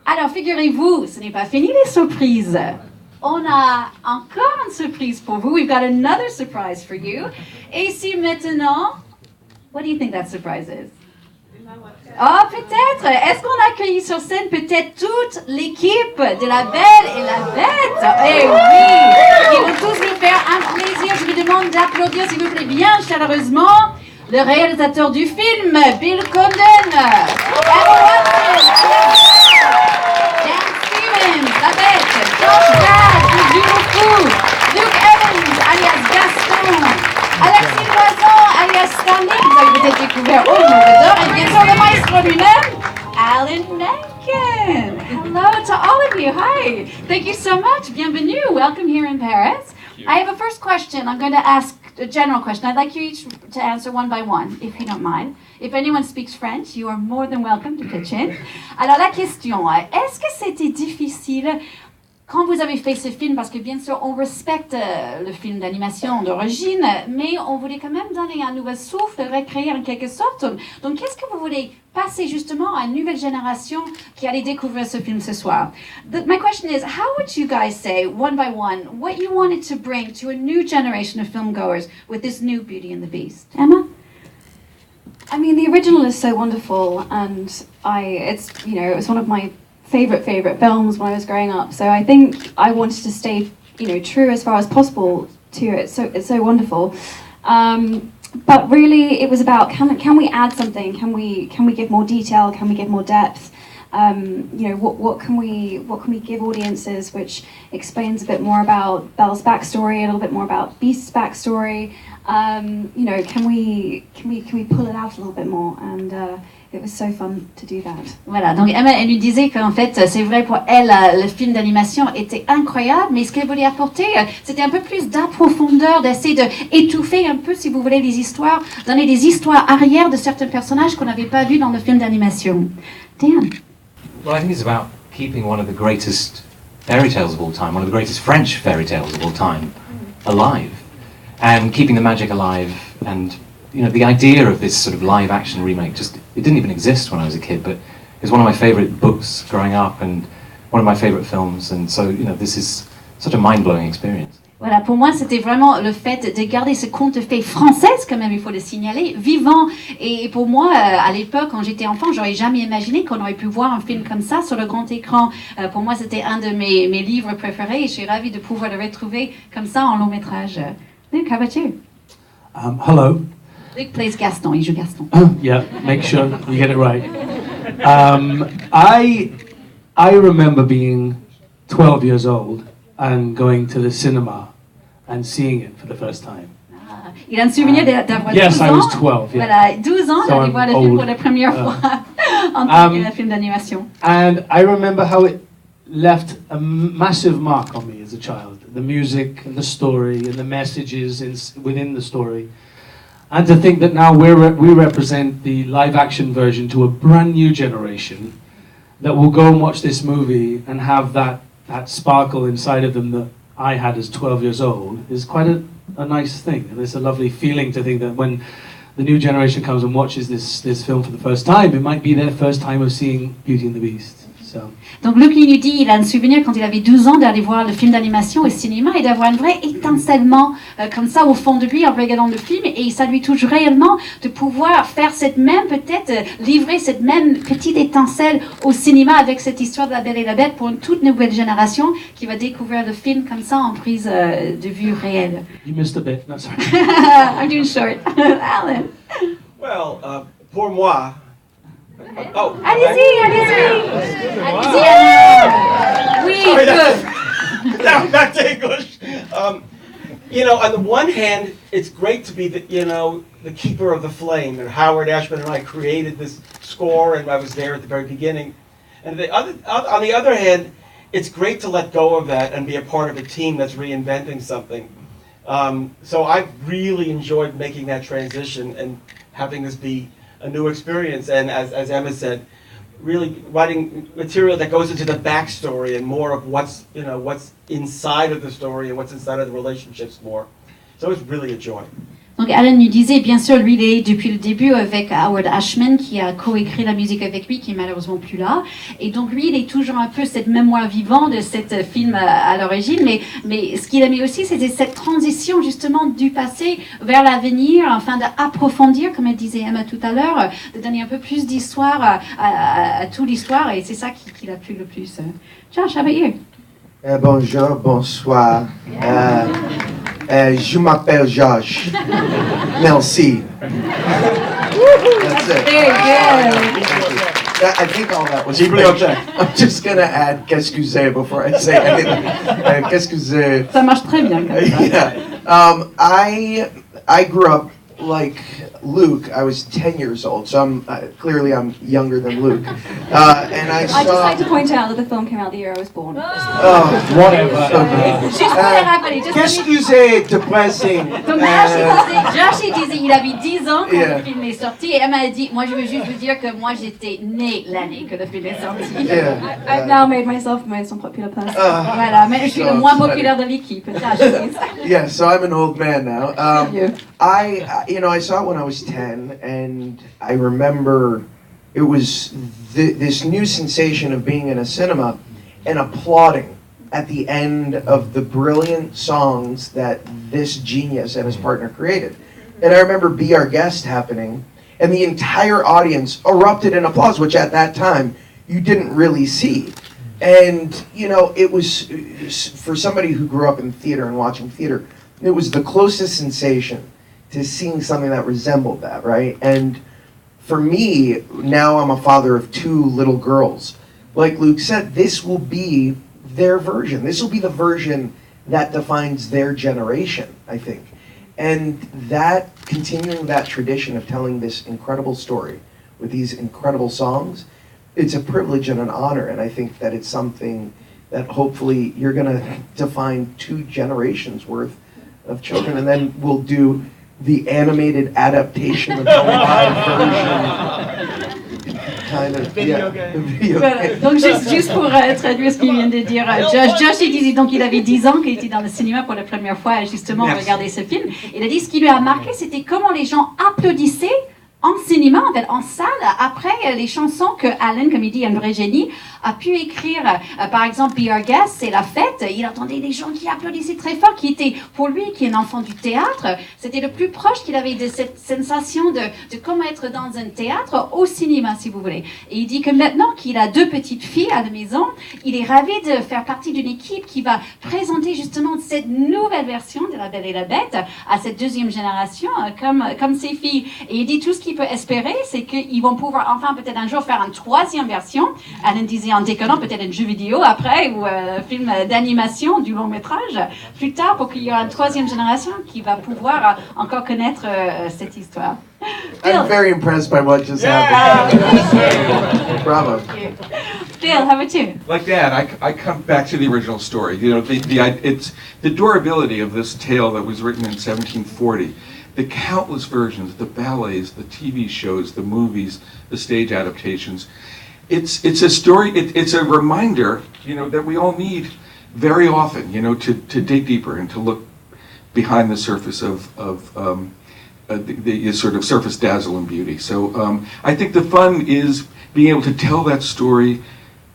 Alors, figurez-vous, ce n'est pas fini les surprises. On a encore une surprise pour vous. We've got another surprise for you. Et si maintenant, what do you think that surprise is? Oh, peut-être. Est-ce qu'on accueille sur scène peut-être toute l'équipe de La Belle et la Bête? Eh oui! Ils vont tous nous faire un plaisir. Je vous demande d'applaudir, s'il vous plaît, bien chaleureusement, le réalisateur du film, Bill Condon. La Bête, Josh Gad, du Fou, Luke Evans, alias Gaston, Alexis Loizon, alias Stanley, que vous avez peut-être découvert au Mogador, et bien sûr le maestro lui-même, Alan Meken. Hello to all of you. Hi. Thank you so much. Bienvenue. Welcome here in Paris. I have a first question. I'm going to ask a general question. I'd like you each to answer one by one, if you don't mind. If anyone speaks French, you are more than welcome to pitch in. Alors la question, est-ce que c'était difficile quand vous avez fait ce film, parce que bien sûr on respecte le film d'animation d'origine, mais on voulait quand même donner un nouveau souffle, recréer en quelque sorte. Donc qu'est-ce que vous voulez passer justement à une nouvelle génération qui allait découvrir ce film ce soir? My question is, how would you guys say, one by one, what you wanted to bring to a new generation of filmgoers with this new Beauty and the Beast? Emma? I mean, the original is so wonderful, and it was one of my favorite films when I was growing up. So I think I wanted to stay, true as far as possible to it. So it's so wonderful. But really, it was about can we add something? Can we give more detail? Can we give more depth? What can we give audiences which explains a bit more about Belle's backstory, a little bit more about Beast's backstory? Can we pull it out a little bit more? And it was so fun to do that. Voilà, donc Emma, elle lui disait qu'en fait, c'est vrai pour elle, le film d'animation était incroyable, mais ce qu'elle voulait apporter, c'était un peu plus d'approfondeur, d'essayer d'étouffer un peu, si vous voulez, les histoires, donner des histoires arrière de certains personnages qu'on n'avait pas vus dans le film d'animation. Dan? Well, I think it's about keeping one of the greatest fairy tales of all time, one of the greatest French fairy tales of all time, alive. And keeping the magic alive, and the idea of this sort of live action remake it didn't even exist when I was a kid, but it was one of my favorite books growing up and one of my favorite films, and so this is such a mind-blowing experience. Voilà, pour moi, c'était vraiment le fait de garder ce conte de fées française, quand même, il faut le signaler, vivant. Et pour moi, à l'époque, quand j'étais enfant, j'aurais jamais imaginé qu'on aurait pu voir un film comme ça sur le grand écran. Pour moi, c'était un de mes livres préférés et je suis ravie de pouvoir le retrouver comme ça en long métrage. Luke, how about you? Hello. Luke plays Gaston, il joue Gaston. Yeah, make sure you get it right. I remember being 12 years old and going to the cinema and seeing it for the first time. Ah, il a un souvenir d'avoir 12 ans. Yes, I was 12, yeah. Voilà, 12 ans, So d'aller I'm voir le film old. pour la première fois en tant que film d'animation. And I remember how it left a massive mark on me as a child. The music and the story and the messages within the story. And to think that now we represent the live-action version to a brand new generation that will go and watch this movie and have that sparkle inside of them that I had as 12 years old is quite a nice thing. And it's a lovely feeling to think that when the new generation comes and watches this film for the first time, it might be their first time of seeing Beauty and the Beast. So. Donc Luc lui dit, il a un souvenir quand il avait 12 ans d'aller voir le film d'animation au cinéma et d'avoir un vrai étincellement comme ça au fond de lui en regardant le film, et ça lui touche réellement de pouvoir faire cette même, peut-être livrer cette même petite étincelle au cinéma avec cette histoire de La Belle et la Bête pour une toute nouvelle génération qui va découvrir le film comme ça en prise de vue réelle. You missed a bit, no, sorry. I'm doing short. Alan? Well, pour moi, Allez-y, allez-y, Alain. Oui, good. Now back to English. On the one hand, it's great to be the keeper of the flame. And Howard Ashman and I created this score, and I was there at the very beginning. And on the other hand, it's great to let go of that and be a part of a team that's reinventing something. So I've really enjoyed making that transition and having this be a new experience, and as Emma said, really writing material that goes into the backstory and more of what's inside of the story and what's inside of the relationships more. So it's really a joy. Donc Alan nous disait, bien sûr, lui, il est depuis le début avec Howard Ashman, qui a coécrit la musique avec lui, qui est malheureusement plus là. Et donc lui, il est toujours un peu cette mémoire vivante de cet film à l'origine. Mais ce qu'il aimait aussi, c'était cette transition justement du passé vers l'avenir, afin d'approfondir, comme elle disait Emma tout à l'heure, de donner un peu plus d'histoire à toute l'histoire. Et c'est ça qui l'a plu le plus. Josh, how about you? Bonjour, bonsoir. Je m'appelle Josh. Merci. That's it. Very good. I think all that was great. I'm just going to add qu'est-ce que c'est before I say anything. Qu'est-ce que c'est? Ça marche très bien comme ça. Yeah. I grew up like Luke. I was 10 years old, so clearly I'm younger than Luke. And I saw. I'd just like to point out that the film came out the year I was born. Oh, whatever. Juste pour les rappeler, juste Qu'est-ce que c'est depressing? donc Josh il disait, il avait 10 ans quand le film est sorti, et Emma a dit, moi je veux juste vous dire que moi j'étais née l'année que le film est sorti. I've now made myself the most unpopular person. Voilà, mais je suis le moins populaire de l'équipe. Yeah, so I'm an old man now. You. I saw it when I was 10, and I remember it was this new sensation of being in a cinema and applauding at the end of the brilliant songs that this genius and his partner created. And I remember Be Our Guest happening, and the entire audience erupted in applause, which at that time you didn't really see. And, it was, for somebody who grew up in theater and watching theater, it was the closest sensation to seeing something that resembled that, right? And for me, now I'm a father of 2 little girls. Like Luke said, this will be their version. This will be the version that defines their generation, I think. And that, continuing that tradition of telling this incredible story with these incredible songs, it's a privilege and an honor, and I think that it's something that hopefully you're going to define 2 generations worth of children, and then we'll do the animated adaptation of the live version. Kind of, Video yeah, game. the video Voilà. game. Donc juste pour traduire ce qu'il vient de dire, Josh il disait donc il avait 10 ans qu'il était dans le cinéma pour la première fois justement regarder ce film. Il a dit ce qui lui a marqué, c'était comment les gens applaudissaient en cinéma, en fait, en salle, après les chansons que Alan, comme il dit, un vrai génie, a pu écrire. Par exemple, Be Our Guest, c'est la fête. Il entendait des gens qui applaudissaient très fort, qui étaient, pour lui, qui est un enfant du théâtre, c'était le plus proche qu'il avait de cette sensation de comment être dans un théâtre au cinéma, si vous voulez. Et il dit que maintenant qu'il a 2 petites filles à la maison, il est ravi de faire partie d'une équipe qui va présenter justement cette nouvelle version de La Belle et la Bête à cette 2e génération, comme ses filles. Et il dit tout ce qu'il peut espérer, c'est qu'ils vont pouvoir enfin peut-être un jour faire une 3e version. Alan disait en déconnant peut-être un jeu vidéo après ou un film d'animation du long métrage plus tard pour qu'il y ait une 3e génération qui va pouvoir encore connaître cette histoire. I'm very impressed by what just happened. Bravo. Phil, how about you? Like Dad, I come back to the original story. It's the durability of this tale that was written in 1740. The countless versions, the ballets, the TV shows, the movies, the stage adaptations. It's a story. It's a reminder, that we all need very often, to dig deeper and to look behind the surface of the sort of surface dazzle and beauty. So I think the fun is being able to tell that story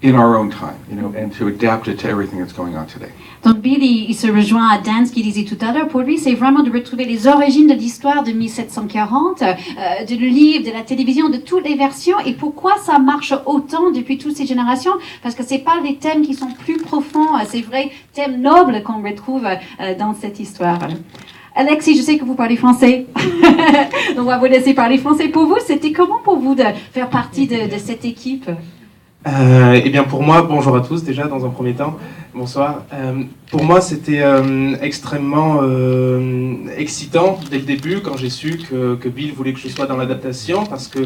in our own time, and to adapt it to everything that's going on today. Donc Bill, il se rejoint à Dan, ce qu'il disait tout à l'heure. Pour lui, c'est vraiment de retrouver les origines de l'histoire de 1740, de le livre, de la télévision, de toutes les versions. Et pourquoi ça marche autant depuis toutes ces générations? Parce que c'est pas les thèmes qui sont plus profonds, c'est vrais thèmes nobles qu'on retrouve dans cette histoire. Alexis, je sais que vous parlez français, donc on va vous laisser parler français. Pour vous, c'était comment pour vous de faire partie de cette équipe? Eh bien pour moi, bonjour à tous déjà dans un premier temps, bonsoir. Pour moi c'était extrêmement excitant dès le début quand j'ai su que Bill voulait que je sois dans l'adaptation parce que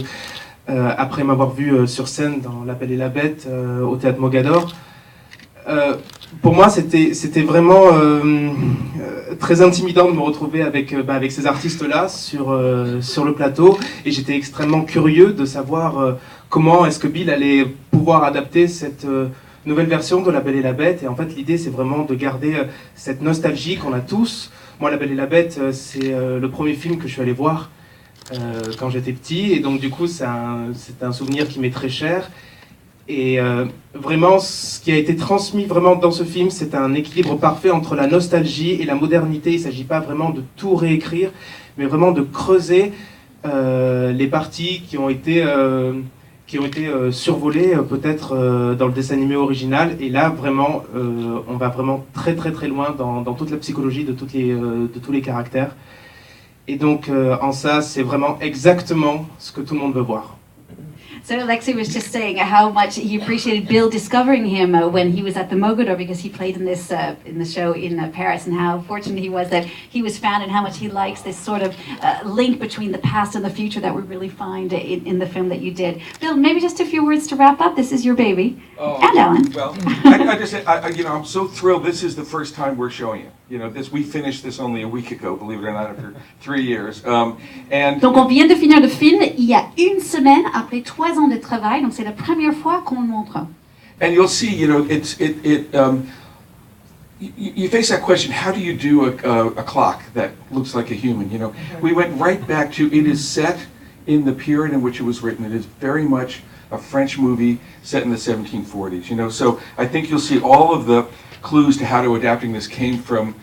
après m'avoir vu sur scène dans La Belle et la Bête au théâtre Mogador, pour moi c'était vraiment très intimidant de me retrouver avec ces artistes-là sur le plateau et j'étais extrêmement curieux de savoir comment est-ce que Bill allait pouvoir adapter cette nouvelle version de La Belle et la Bête. Et en fait, l'idée, c'est vraiment de garder cette nostalgie qu'on a tous Moi, La Belle et la Bête, c'est le premier film que je suis allé voir quand j'étais petit, et donc du coup, c'est un souvenir qui m'est très cher. Et vraiment, ce qui a été transmis vraiment dans ce film, c'est un équilibre parfait entre la nostalgie et la modernité. Il ne s'agit pas vraiment de tout réécrire, mais vraiment de creuser les parties qui ont été survolées peut-être dans le dessin animé original. Et là, vraiment, on va vraiment très très très loin dans toute la psychologie de tous les caractères. Et donc, en ça, c'est vraiment exactement ce que tout le monde veut voir. So Alexis was just saying how much he appreciated Bill discovering him when he was at the Mogador, because he played in this in the show in Paris, and how fortunate he was that he was found, and how much he likes this sort of link between the past and the future that we really find in the film that you did. Bill, maybe just a few words to wrap up. This is your baby, and Ellen. Well, I just say, I'm so thrilled. This is the first time we're showing it. We finished this only a week ago, believe it or not, after 3 years. Donc on vient de finir le film il y a une semaine après 3 ans de travail, donc c'est la première fois qu'on le montre. And you'll see, you face that question: how do you do a clock that looks like a human? We went right back to, it is set in the period in which it was written. It is very much a French movie set in the 1740s. So I think you'll see all of the clues to how to adapting this came from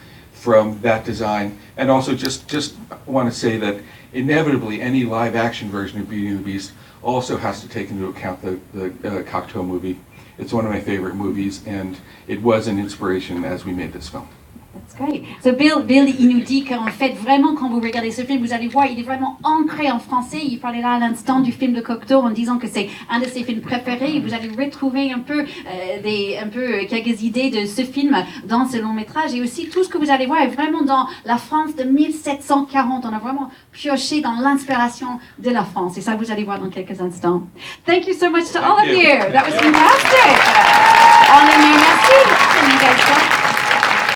that design. And also just want to say that inevitably any live action version of Beauty and the Beast also has to take into account the Cocteau movie. It's one of my favorite movies, and it was an inspiration as we made this film. That's great. So Bill, il nous dit qu'en fait, vraiment, quand vous regardez ce film, vous allez voir, il est vraiment ancré en français. Il parlait là à l'instant du film de Cocteau en disant que c'est un de ses films préférés. Et vous allez retrouver un peu quelques idées de ce film dans ce long métrage. Et aussi, tout ce que vous allez voir est vraiment dans la France de 1740. On a vraiment pioché dans l'inspiration de la France. Et ça, vous allez voir dans quelques instants. Thank you so much to all of you. That was fantastic.